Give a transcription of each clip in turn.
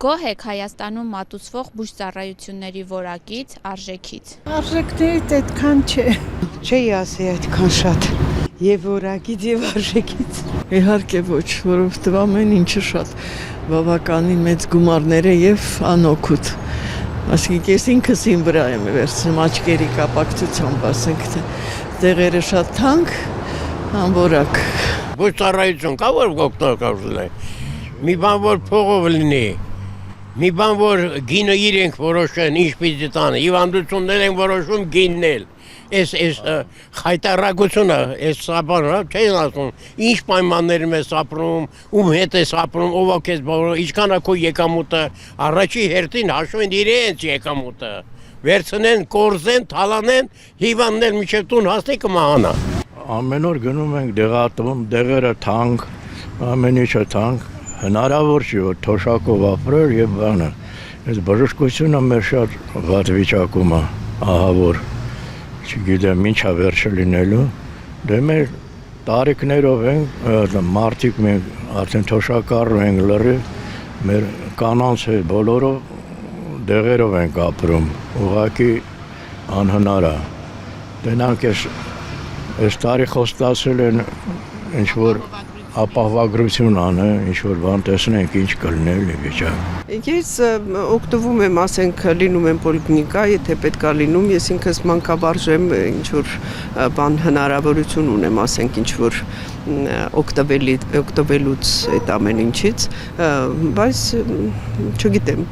Գոհ եք Հայաստանում մատուցվող բուժծառայությունների որակից, արժեքից։ Արժեքներից այդքան չէ։ Չէի ասի այդքան շատ։ Եվ որակից, եւ արժեքից։ Իհարկե ոչ, որովհետև ամեն ինչը շատ բավականին մեծ գումարներ է եւ անօգուտ։ Այսինքն ես ինքս իմ վրա եմ վերցնում աչքերի կապակցությամբ, ասենք թե տեղերը շատ թանկ, անորակ։ Բուժծառայություն կա որ օգտակար է։ Մի բան որ փողով լինի, մի բան որ գինը իրենք որոշեն, ինչ պիտի տան, հիվանդություններ են որոշում գիննել։ Այս խայտարակությունը, այս սապանը, չեն ասում, ինչ պայմաններում ես ապրում, ում հետ ես ապրում, ով քեզ բոլոր, ինչքան է քո եկամուտը, առաջի հերթին հաշվեն իրենց եկամուտը, վերցնեն, կորզեն, թալանեն, հիվանդներ մինչև տուն հասնի կմահանա։ Ամեն օր գնում ենք դեղատուն, դեղերը թանկ, ամեն ինչը թանկ, հնարավոր չի որ թոշակով ապրել եւ բանը։ Այս բժշկությունը մեր շատ վատ վիճակում է, ահավոր։ Չգիտեմ ինչա վերջը լինելու, դե մեր տարիքներով ենք, մարդիկ մենք արդեն թոշակառու ենք լրիվ, մեր կանանց հետ բոլորով դեղերով ենք ապրում, ուղղակի անհնար է։ Դենանք այս տարի խոստացել են ինչ-որ ապահովագրություն անը, ինչ-որ բան տեսնենք ինչ կլինել վիճակ։ Ես օգտվում եմ, ասենք, լինում եմ պոլիկլինիկա, եթե պետք է լինում, ես ինքս մանկավարժ եմ, ինչ-որ բան հնարավորություն ունեմ, ասենք, ինչ-որ օգտվելուց այդ ամեն ինչից, բայց չգիտեմ,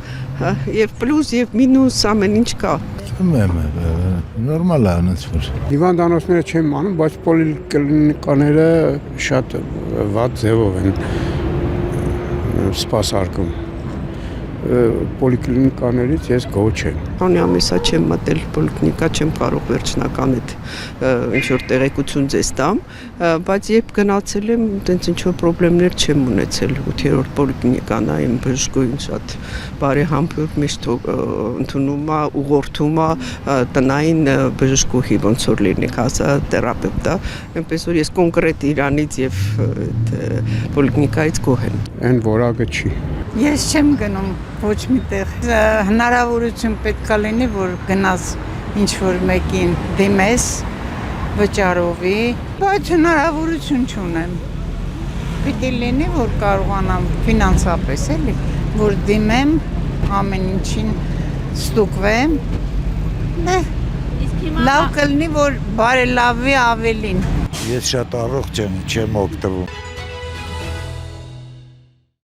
եւ պլյուս եւ մինուս ամեն ինչ կա։ Նորմալ է անց որ։ Հիվանդանոցները չեմ անում, բայց պոլիկլինիկաները շատ վատ ձևով են սպասարկում։ Պոլիկլինիկաներից ես գոհ չեմ։ Քանի ամիսա չեմ մտել պոլիկլինիկա, չեմ կարող վերջնական այդ ինչ-որ տեղեկություն ձեզ տամ, բայց երբ գնացել եմ, տենց ինչ-որ խնդիրներ չեմ ունեցել։ 8-րդ պոլիկլինիկան է, իմ բժշկուհին շատ բարեհամբույր միշտ ընդունում է, ուղղորդում է տնային բժշկուհի, ոնց որ լինի, ասա թերապևտ է, այնպես որ ես կոնկրետ Իրանից եւ պոլիկլինիկայից գոհ եմ։ Այն որակը չի։ Ես չեմ գնում ոչ միտեղ։ Հնարավորություն պետք է լինի, որ գնաս ինչ-որ մեկին դիմես վճարովի, բայց հնարավորություն չունեմ։ Պիտի լինի, որ կարողանամ ֆինանսապես էլի, որ դիմեմ, ամեն ինչին ստուգվեմ։ Լավ կլինի, որ բարելավի ավելին։ Ես շատ առողջ եմ, չեմ օգտվում։